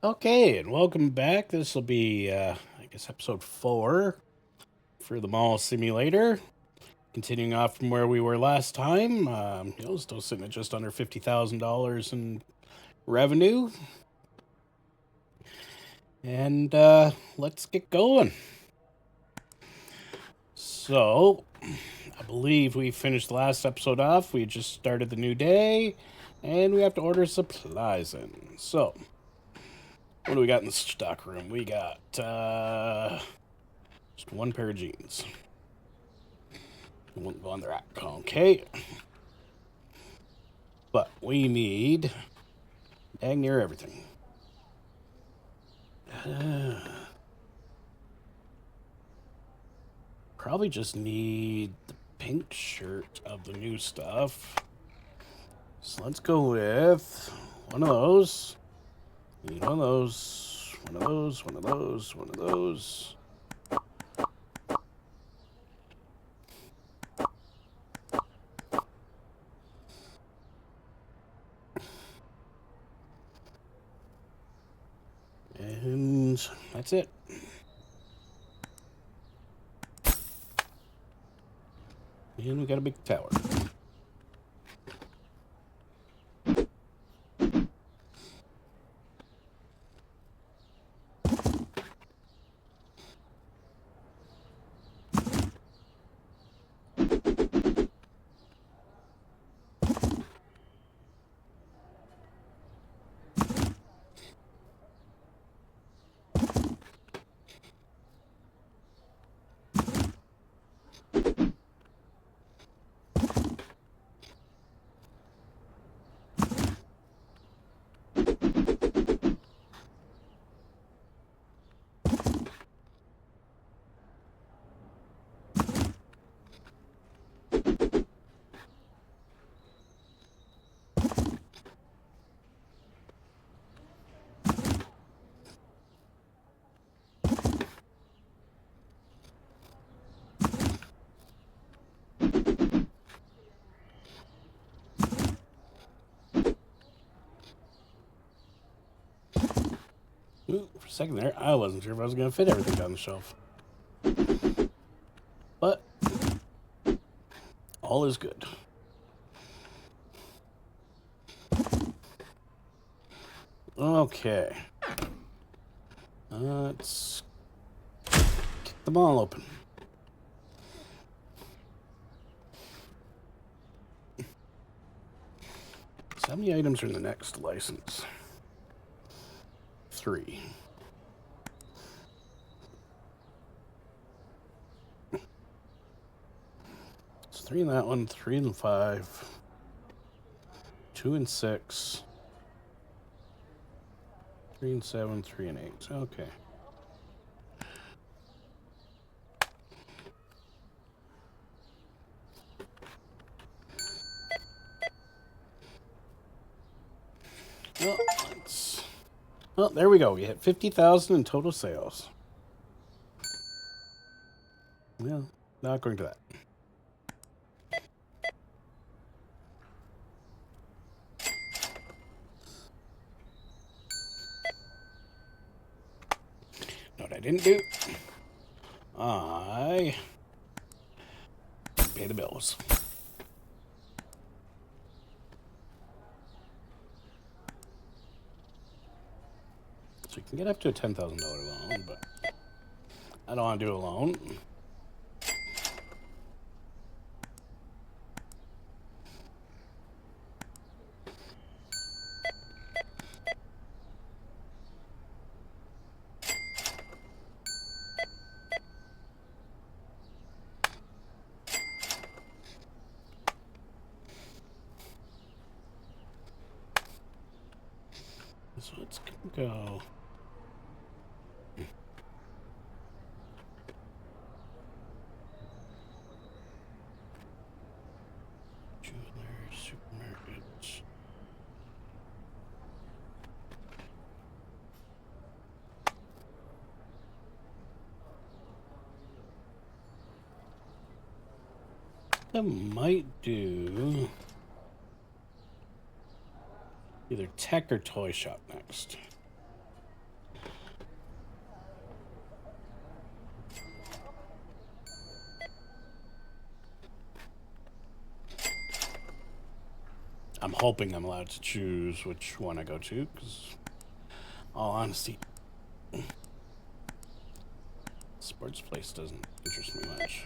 Okay, and welcome back. This will be, I guess, episode 4 for the mall simulator. Continuing off from where we were last time, still sitting at just under $50,000 in revenue. And let's get going. So, I believe we finished the last episode off. We just started the new day, and we have to order supplies in. So, what do we got in the stock room? We got just one pair of jeans. Won't go on the rack. Okay. But we need dang near everything. Probably just need the pink shirt of the new stuff. So let's go with one of those. Need one of those. One of those. One of those. One of those. And that's it. And we got a big tower. Ooh, for a second there, I wasn't sure if I was going to fit everything down the shelf. But all is good. Okay. Let's kick the mall open. So how many items are in the next license? 3. It's 3 in that one, 3 in 5, 2 and 6, 3 and 7, 3 and 8. Okay. Well, well, there we go. We hit 50,000 in total sales. Well, not according to that. Know what I didn't do? I pay the bills. So you can get up to a $10,000 loan, but I don't want to do a loan. So let's go. Jewelers, supermarkets. I might do either tech or toy shop next. I'm hoping I'm allowed to choose which one I go to, because, all honesty, sports place doesn't interest me much.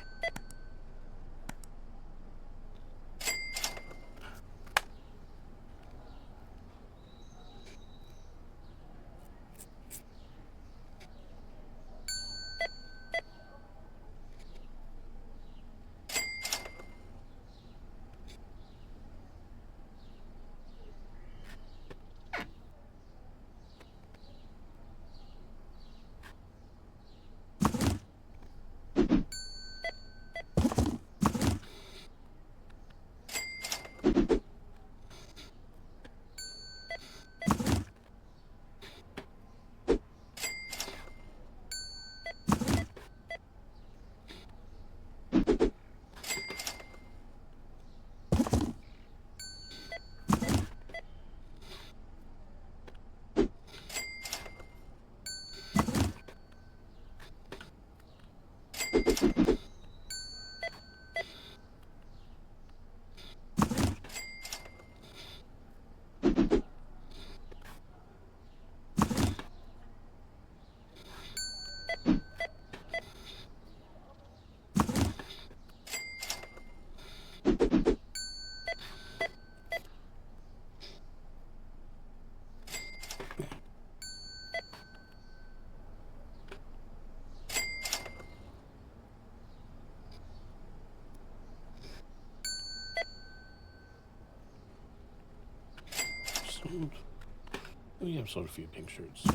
We have sold a few pink shirts.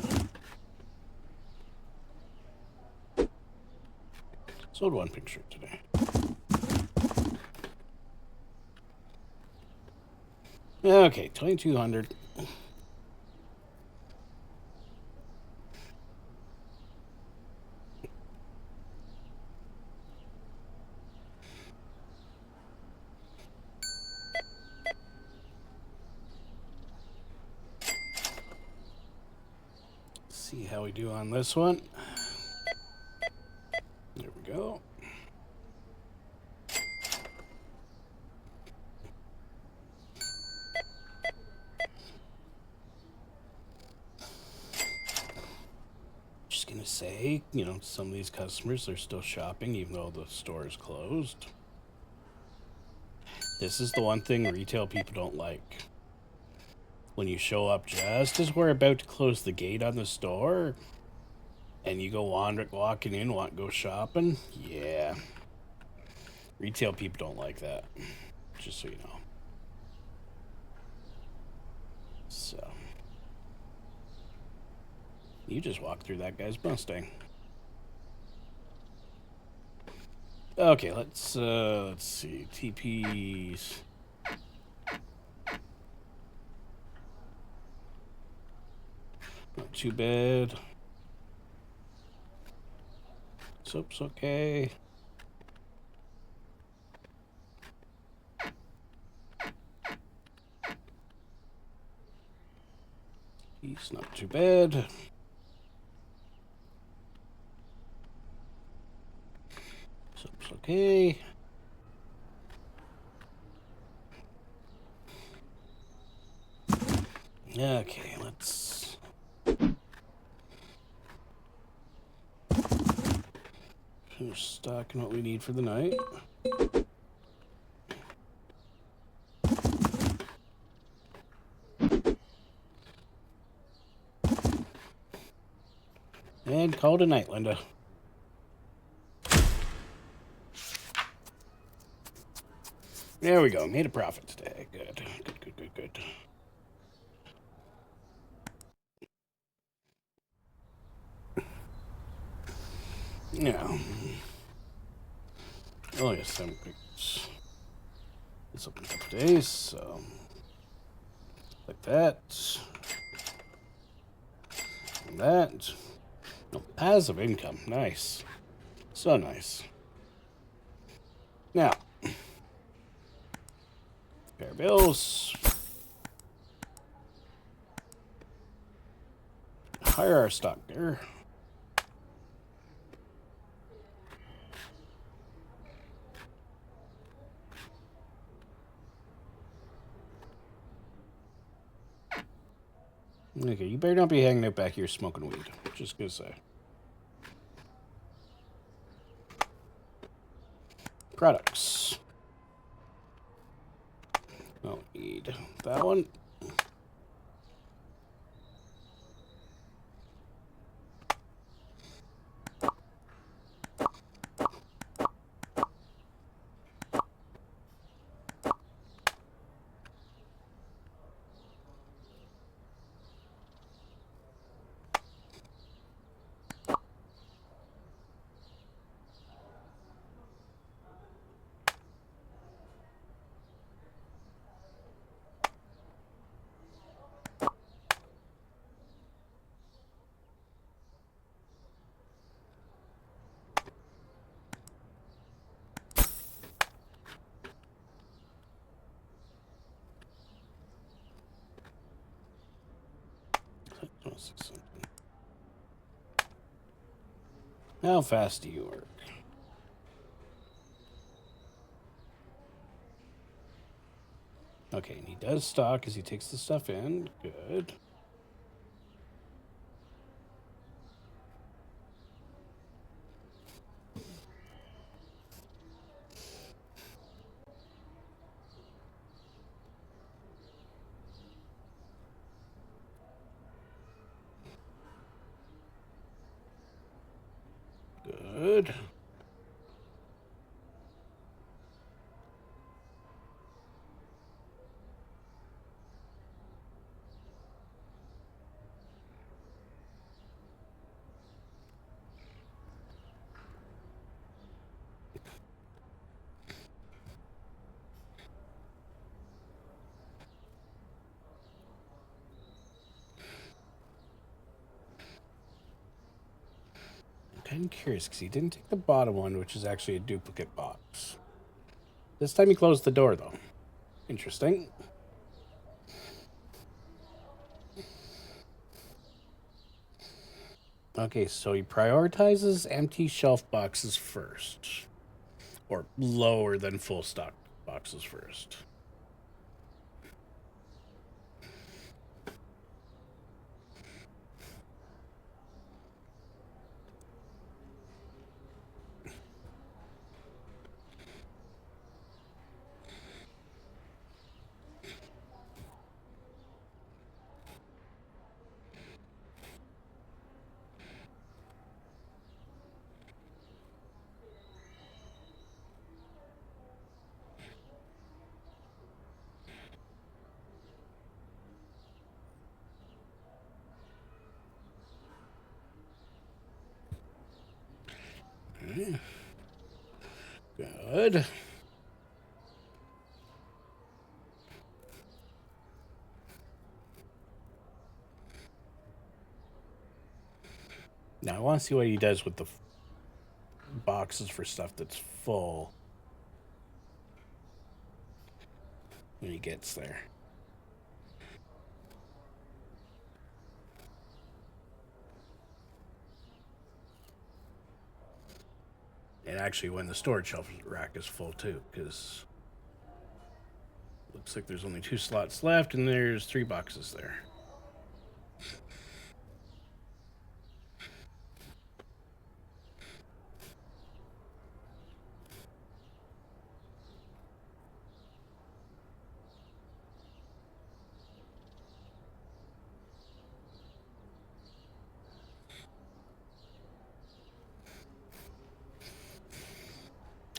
Sold one pink shirt today. Okay, 2,200. See how we do on this one. There we go. Just gonna say, you know, some of these customers are still shopping even though the store is closed. This is the one thing retail people don't like. When you show up just as we're about to close the gate on the store, and you go walking in, go shopping, yeah. Retail people don't like that, just so you know. So, you just walked through that guy's Mustang. Okay, let's see, TPs. Not too bad. Soap's okay. He's not too bad. Soap's okay. Okay, let's finish stocking what we need for the night. And call it a night, Linda. There we go. Made a profit today. Good. Good. Yeah. Oh, yes, some quick. It's up in a couple days, so. Like that. And that. No, passive income. Nice. So nice. Now. Pair of bills. Hire our stock there. Okay, you better not be hanging out back here smoking weed. Just gonna say. Products. Don't need that one. How fast do you work? Okay, and he does stock as he takes the stuff in. Good. Good. I'm kind of curious because he didn't take the bottom one, which is actually a duplicate box. This time he closed the door, though. Interesting. Okay, so he prioritizes empty shelf boxes first. Or lower than full stock boxes first. Good. Now I want to see what he does with the boxes for stuff that's full when he gets there. And actually when the storage shelf rack is full too, because looks like there's only 2 slots left and there's 3 boxes there.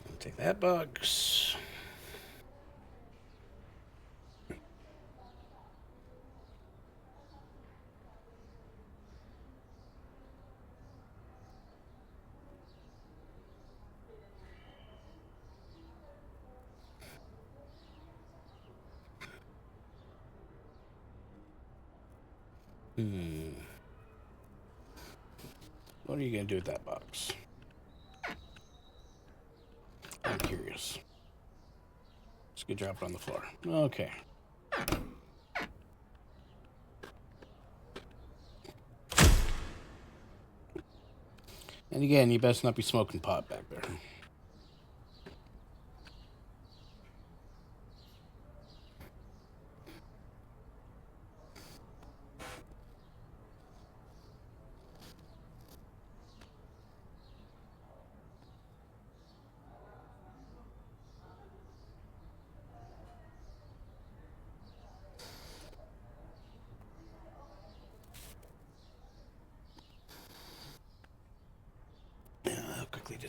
I'll take that box. What are you going to do with that box? I'm curious. Just gonna drop it on the floor. Okay. And again, you best not be smoking pot back there.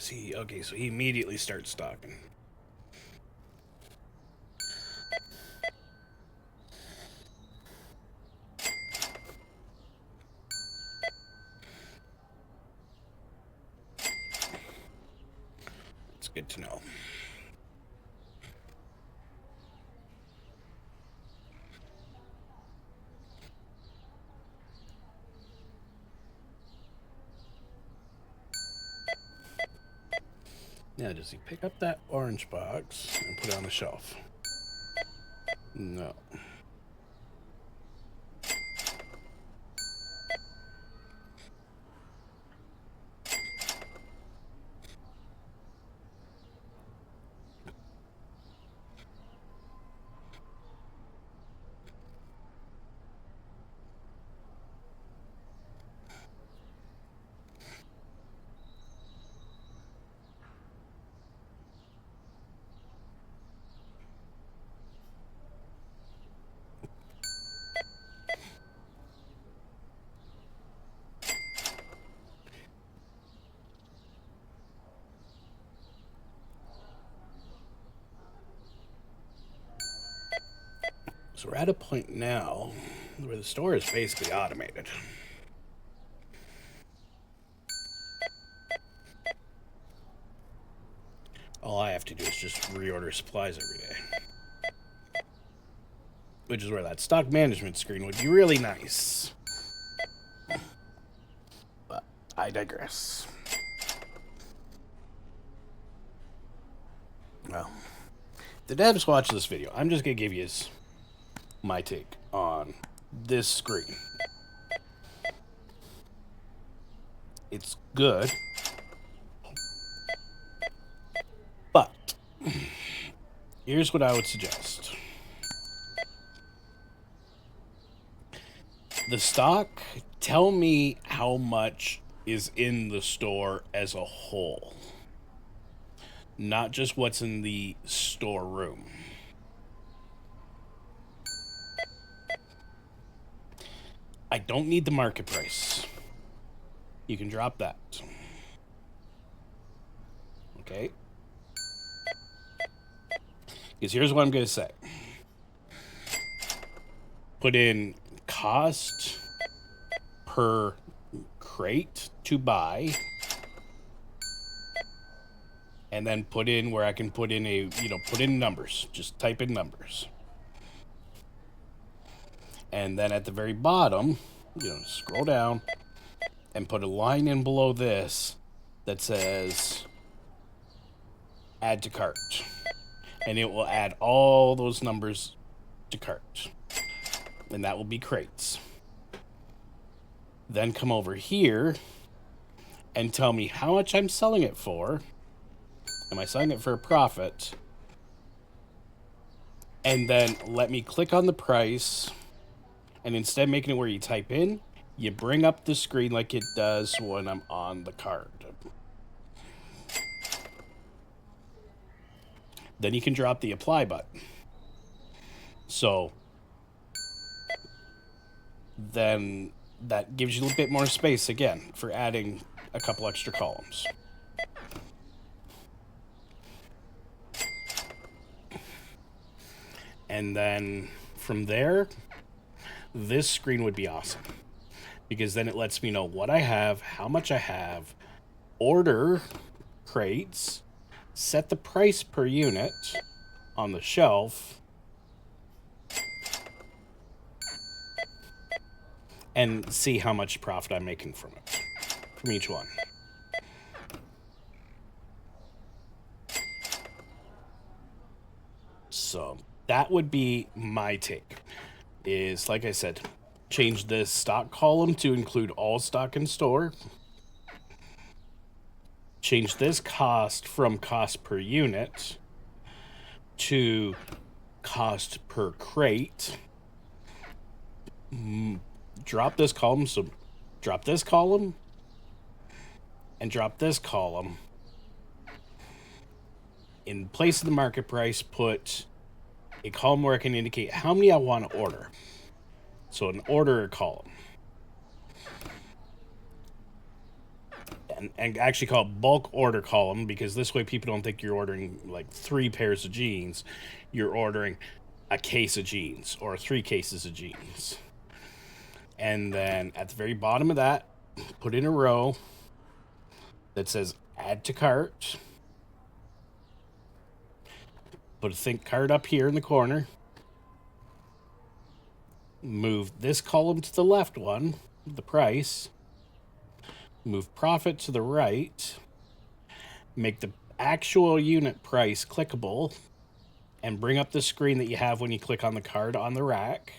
is he? Okay, so he immediately starts stocking. It's good to know. Now, does he pick up that orange box and put it on the shelf? No. So we're at a point now where the store is basically automated. All I have to do is just reorder supplies every day. Which is where that stock management screen would be really nice. But I digress. Well, the devs watch this video. I'm just going to give you my take on this screen. It's good. But here's what I would suggest. The stock, tell me how much is in the store as a whole. Not just what's in the storeroom. I don't need the market price. You can drop that. Okay? Because here's what I'm going to say. Put in cost per crate to buy. And then put in where I can put in put in numbers. Just type in numbers. And then at the very bottom, scroll down and put a line in below this that says add to cart. And it will add all those numbers to cart. And that will be crates. Then come over here and tell me how much I'm selling it for. Am I selling it for a profit? And then let me click on the price. And instead of making it where you type in, you bring up the screen like it does when I'm on the card. Then you can drop the apply button. So then that gives you a little bit more space again for adding a couple extra columns. And then from there, this screen would be awesome. Because then it lets me know what I have, how much I have, order crates, set the price per unit on the shelf, and see how much profit I'm making from it, from each one. So that would be my take. Is, like I said, change this stock column to include all stock in store. Change this cost from cost per unit to cost per crate. Drop this column, so drop this column and drop this column. In place of the market price, put a column where I can indicate how many I want to order. So an order column. and actually call it bulk order column, because this way people don't think you're ordering like 3 pairs of jeans. You're ordering a case of jeans or 3 cases of jeans. And then at the very bottom of that, put in a row that says add to cart. Put a think cart up here in the corner. Move this column to the left one, the price. Move profit to the right. Make the actual unit price clickable. And bring up the screen that you have when you click on the card on the rack.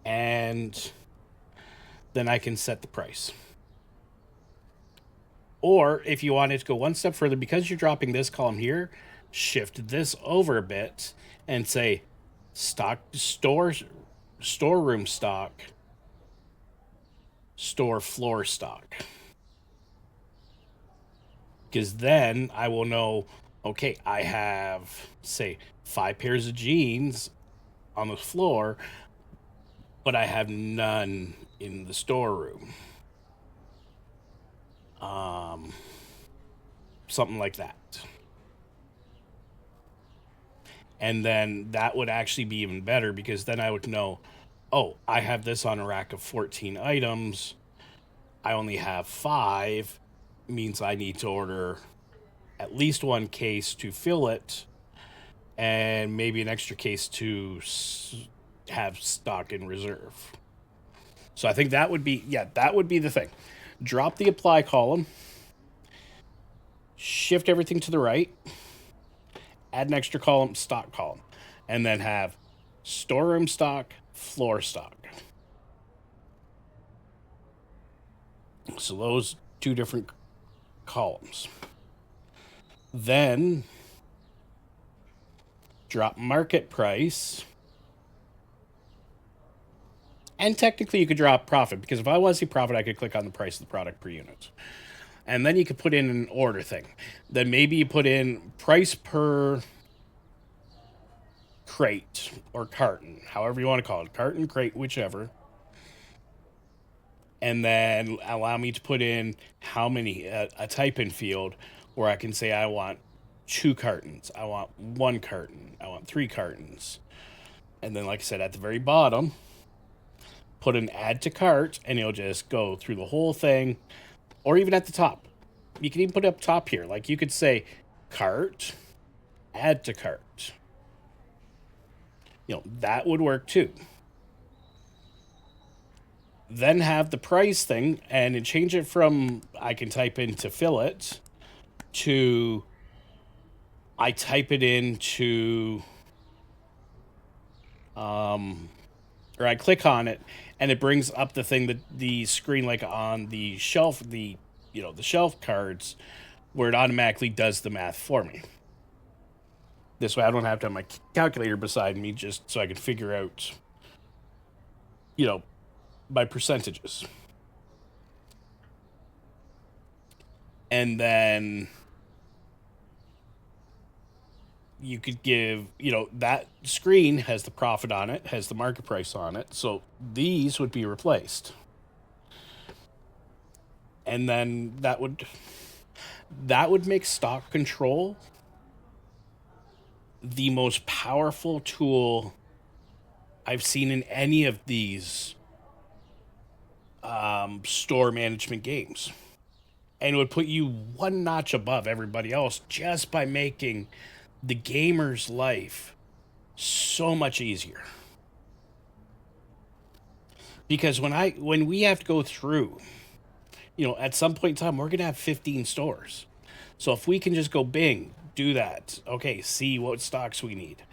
And then I can set the price. Or if you wanted to go one step further, because you're dropping this column here, shift this over a bit and say storeroom stock, store floor stock. Because then I will know, okay, I have, say, 5 pairs of jeans on the floor, but I have none in the storeroom. Something like that. And then that would actually be even better, because then I would know, oh, I have this on a rack of 14 items. I only have 5. Means I need to order at least 1 case to fill it, and maybe an extra case to have stock in reserve. So I think that would be the thing. Drop the apply column, shift everything to the right, add an extra column, stock column, and then have storeroom stock, floor stock. So those 2 different columns. Then drop market price. And technically you could drop profit, because if I want to see profit, I could click on the price of the product per unit. And then you could put in an order thing. Then maybe you put in price per crate or carton, however you want to call it, carton, crate, whichever. And then allow me to put in how many, a type in field where I can say I want 2 cartons, I want 1 carton, I want 3 cartons. And then, like I said, at the very bottom, put an add to cart, and it'll just go through the whole thing. Or even at the top. You can even put it up top here. Like you could say cart, add to cart. That would work too. Then have the price thing, and change it from I can type in to fill it to I type it into or I click on it and it brings up the thing, that the screen, like on the shelf, the shelf cards, where it automatically does the math for me. This way I don't have to have my calculator beside me, just so I can figure out my percentages. And then you could give, that screen has the profit on it, has the market price on it. So these would be replaced. And then that would make stock control the most powerful tool I've seen in any of these store management games. And it would put you 1 notch above everybody else, just by making the gamer's life so much easier. Because when we have to go through, at some point in time, we're going to have 15 stores. So if we can just go Bing, do that. Okay, see what stocks we need.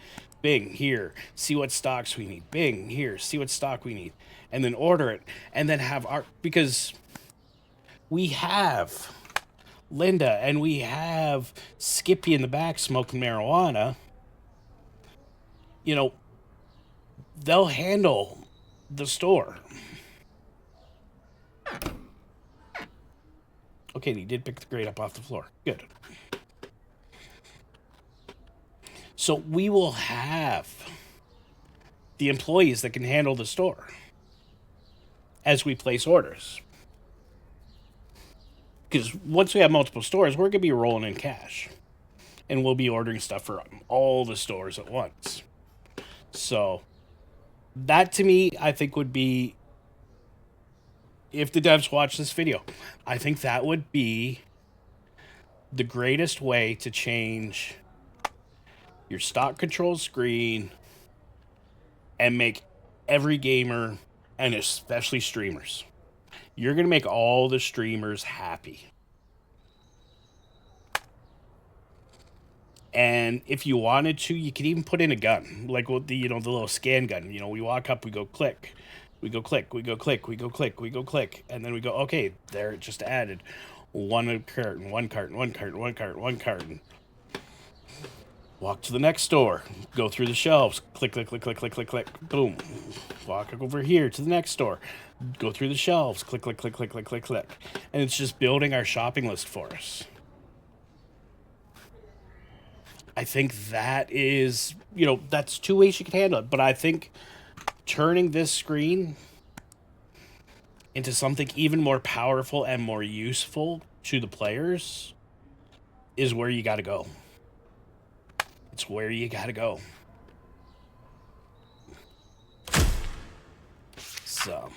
Bing, here, see what stocks we need. Bing, here, see what stock we need. And then order it. And then have because we have Linda and we have Skippy in the back smoking marijuana. They'll handle the store. Okay, he did pick the grate up off the floor. Good. So we will have the employees that can handle the store as we place orders. Because once we have multiple stores, we're going to be rolling in cash. And we'll be ordering stuff from all the stores at once. So that to me, I think would be, if the devs watch this video, I think that would be the greatest way to change your stock control screen and make every gamer, and especially streamers, you're going to make all the streamers happy. And if you wanted to, you could even put in a gun, like with the the little scan gun. We walk up, we go click, we go click, we go click, we go click, we go click, and then we go, okay, there it just added one carton, one carton, one carton, one carton, one carton. Walk to the next store, go through the shelves, click, click, click, click, click, click, click, boom. Walk over here to the next store, go through the shelves, click, click, click, click, click, click, click, and it's just building our shopping list for us. I think that is, that's two ways you can handle it. But I think turning this screen into something even more powerful and more useful to the players is where you got to go. It's where you got to go. So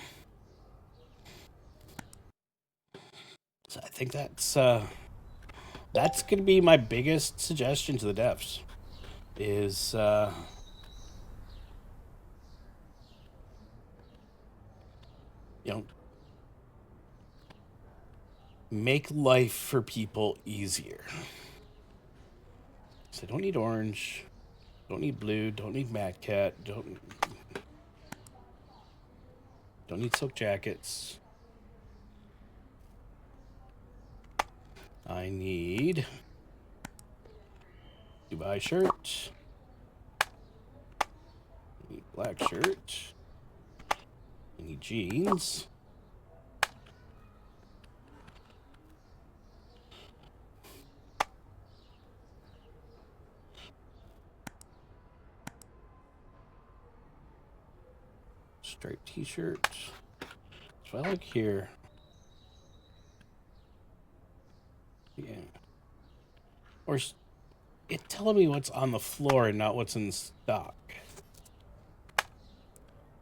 I think that's going to be my biggest suggestion to the devs is make life for people easier. So I don't need orange, don't need blue, don't need Mad Cat, don't need silk jackets. I need Dubai shirt. I need black shirt. I need jeans. Striped t-shirt. So I like here. Yeah. Or it's telling me what's on the floor and not what's in stock.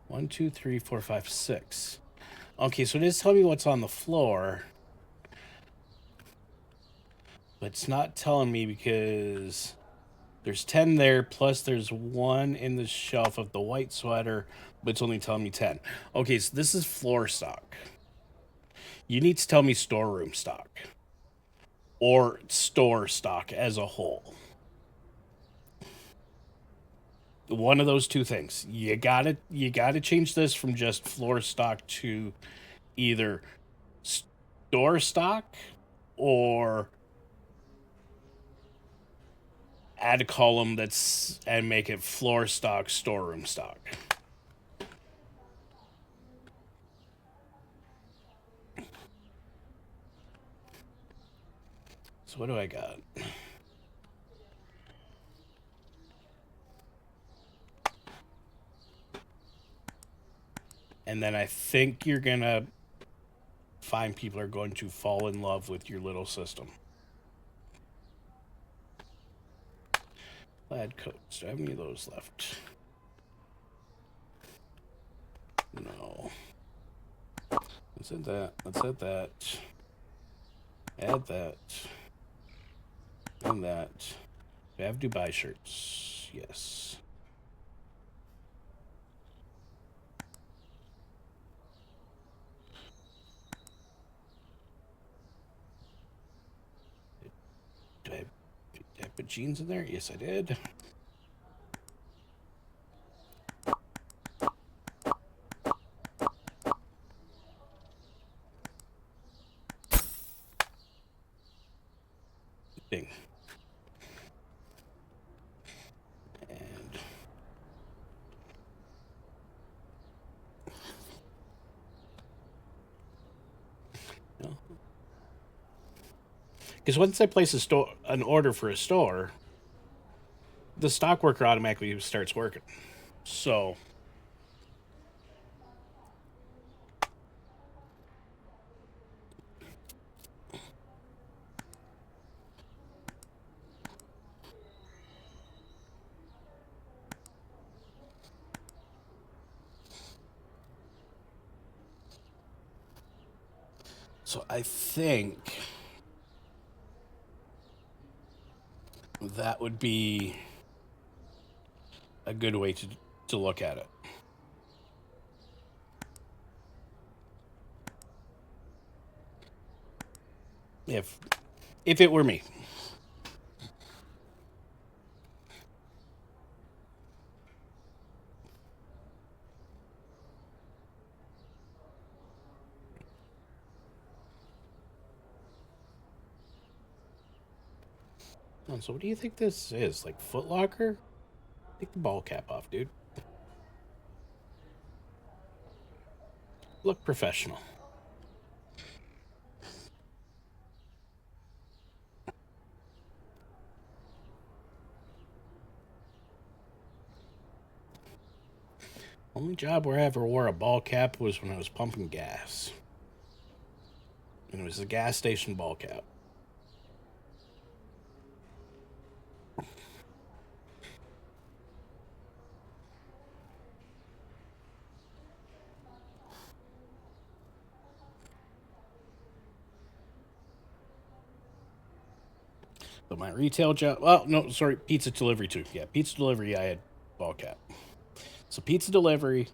1, 2, 3, 4, 5, 6. Okay, so it is telling me what's on the floor. But it's not telling me because there's 10 there, plus there's 1 in the shelf of the white sweater, but it's only telling me 10. Okay, so this is floor stock. You need to tell me storeroom stock. Or store stock as a whole. One of those two things. You gotta change this from just floor stock to either store stock or add a column and make it floor stock, storeroom stock. So what do I got? And then I think you're gonna find people are going to fall in love with your little system. Plaid coats. Do I have any of those left? No. Let's add that. Let's add that. Add that. And that. Do I have Dubai shirts? Yes. Did I put jeans in there? Yes, I did. Ding. And no. Because once I place an order for a store, the stock worker automatically starts working. So So I think that would be a good way to look at it. If it were me. Oh, so what do you think this is? Like Foot Locker? Take the ball cap off, dude. Look professional. Only job where I ever wore a ball cap was when I was pumping gas. And it was a gas station ball cap. But my retail job, well, no, sorry, pizza delivery too. Yeah, pizza delivery, I had ball cap. So pizza delivery,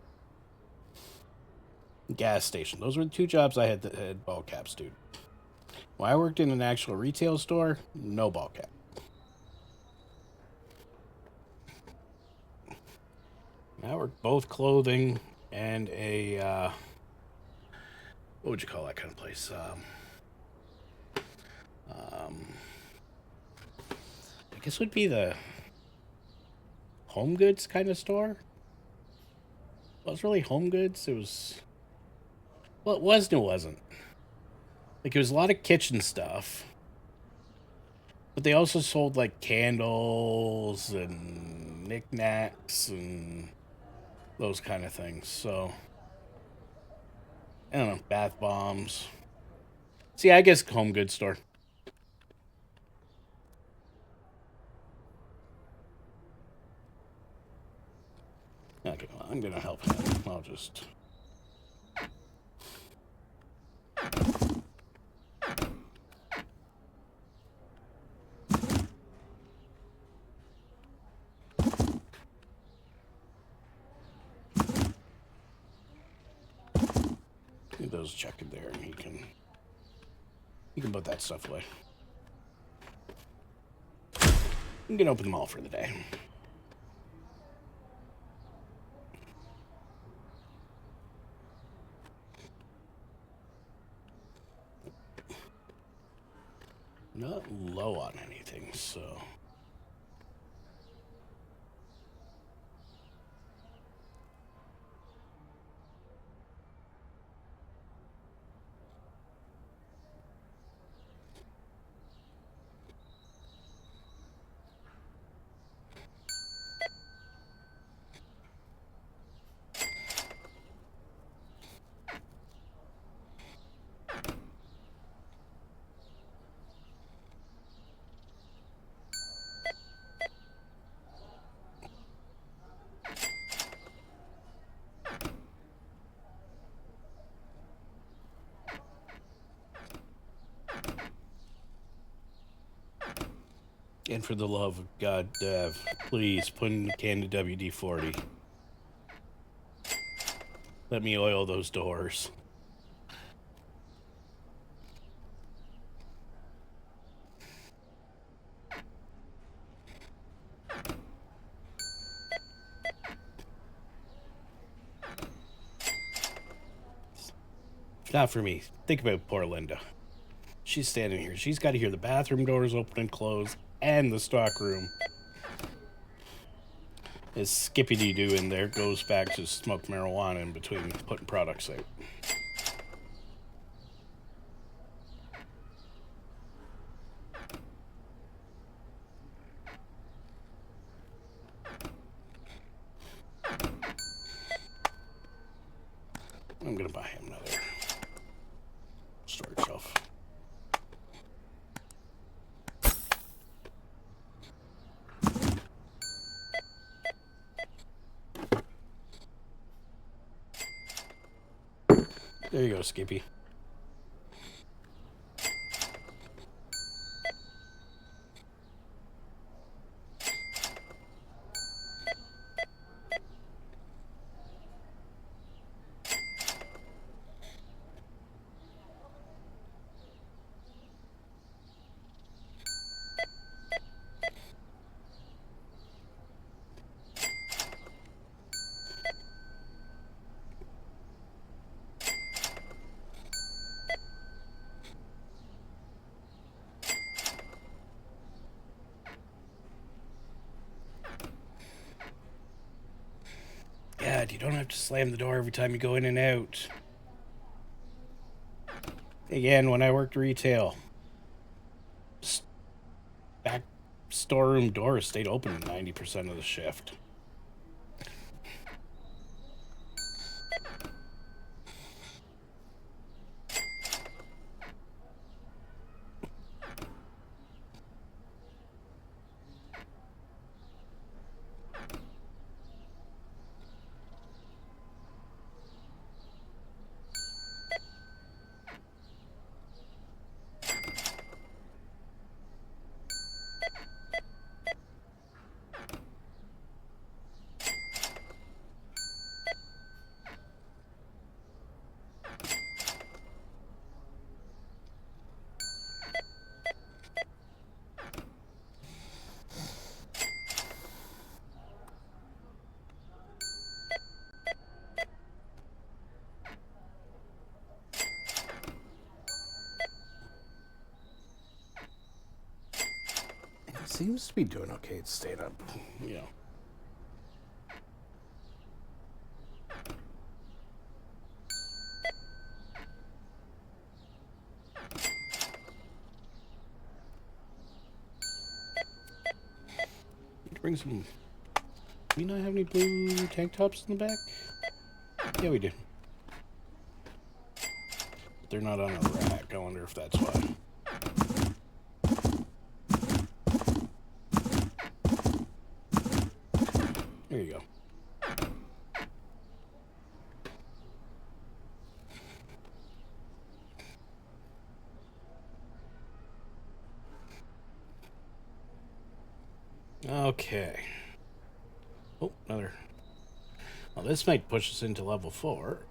gas station. Those were the two jobs I had that had ball caps, dude. When I worked in an actual retail store, no ball cap. I worked both clothing and a, what would you call that kind of place? I guess would be the home goods kind of store. Well, it was really home goods. It was, well, it was and it wasn't. Like, it was a lot of kitchen stuff. But they also sold, like, candles and knickknacks and those kind of things. So, I don't know, bath bombs. See, I guess home goods store. Okay, well, I'm gonna help him. I'll just. Get those checked in there, and he can put that stuff away. You can open them all for the day. Not low on anything, so. And for the love of God, Dev, please put in the can to WD-40. Let me oil those doors. If not for me, think about poor Linda. She's standing here. She's got to hear the bathroom doors open and close and the stock room. As Skippy-Doo in there goes back to smoke marijuana in between putting products out. I'm gonna buy him another storage shelf. There you go, Skippy. that. You don't have to slam the door every time you go in and out. Again, when I worked retail, back storeroom doors stayed open 90% of the shift. Seems to be doing okay. It's staying up, you know. Need to bring some. Do we not have any blue tank tops in the back? Yeah, we do. They're not on a rack. I wonder if that's why. There you go. Okay. Oh, another. Well, this might push us into level 4.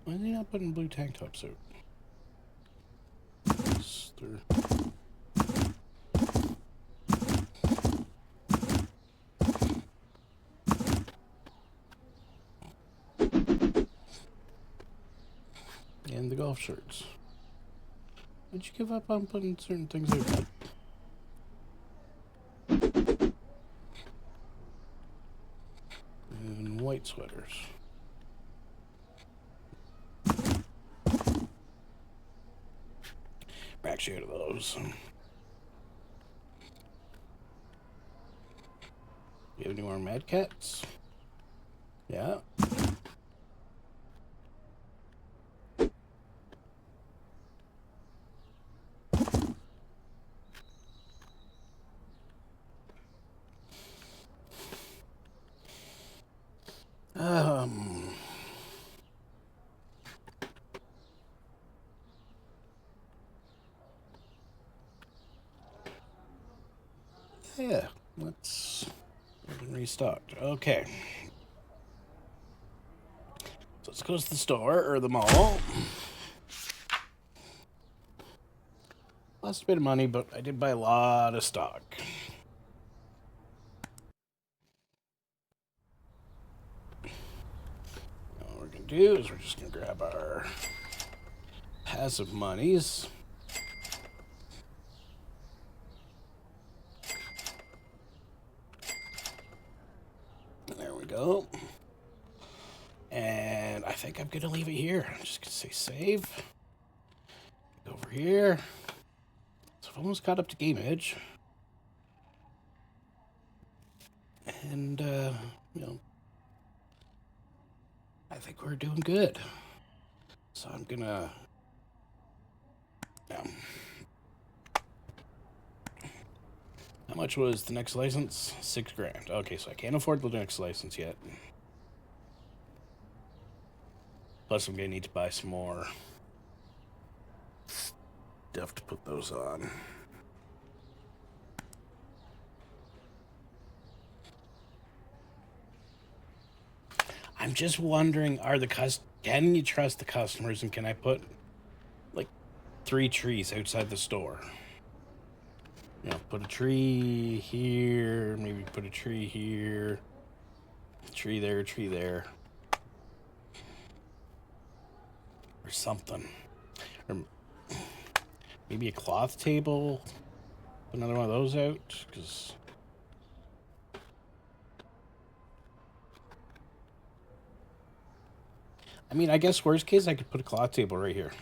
Why are they not putting blue tank tops out? And the golf shirts. Did you give up on putting certain things out? And white sweaters. We're actually out of those. You have any more Mad Cats? Yeah. Yeah, let's restocked. Okay. So let's go to the store or the mall. Lost a bit of money, but I did buy a lot of stock. What we're gonna do is we're just gonna grab our passive monies. There we go. And I think I'm gonna leave it here. I'm just gonna say save. Go over here. So I've almost got up to game edge. And you know, I think we're doing good. So I'm gonna How much was the next license? $6,000. Okay, so I can't afford the next license yet. Plus, I'm gonna need to buy some more stuff to put those on. I'm just wondering, can you trust the customers, and can I put like 3 trees outside the store? You know, put a tree here, maybe put a tree here, tree there, or something. Or maybe a cloth table. Put another one of those out, because I mean, I guess worst case, I could put a cloth table right here.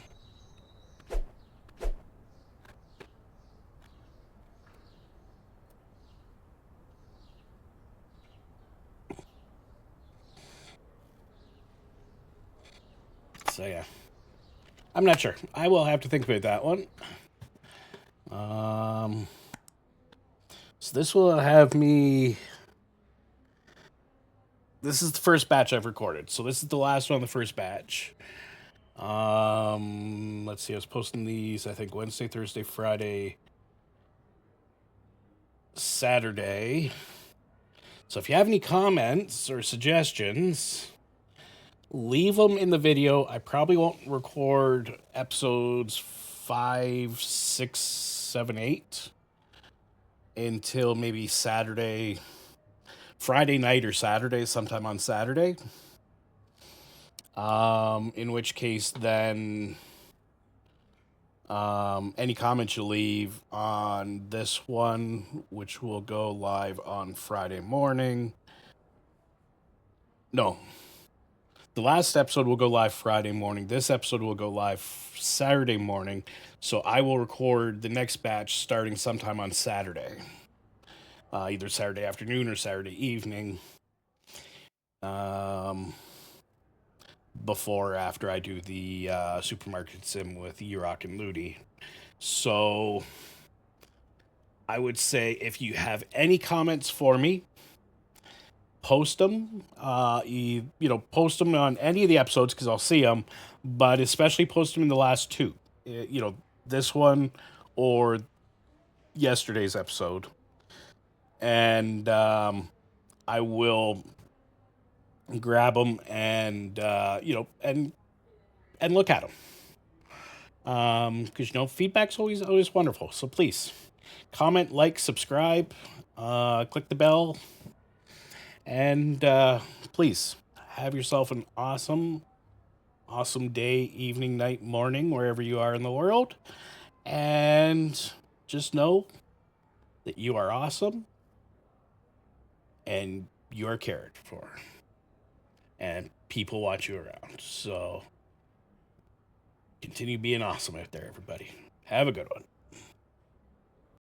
So yeah, I'm not sure. I will have to think about that one. So this will have me. This is the first batch I've recorded. So this is the last one of the first batch. Let's see. I was posting these, I think, Wednesday, Thursday, Friday, Saturday. So if you have any comments or suggestions, leave them in the video. I probably won't record episodes 5, 6, 7, 8 until maybe Friday night or Saturday, sometime on Saturday. In which case, then any comments you leave on this one, which will go live on Friday morning. No, the last episode will go live Friday morning. This episode will go live Saturday morning. So I will record the next batch starting sometime on Saturday. Either Saturday afternoon or Saturday evening. Before or after I do the supermarket sim with E-Rock and Ludi. So I would say if you have any comments for me, post them. Post them on any of the episodes because I'll see them, but especially post them in the last 2. This one or yesterday's episode, and I will grab them and and look at them. Because feedback's always wonderful. So please comment, like, subscribe, click the bell, and please have yourself an awesome day, evening, night, morning, wherever you are in the world. And just know that you are awesome and you are cared for. And people watch you around. So continue being awesome out there, everybody. Have a good one.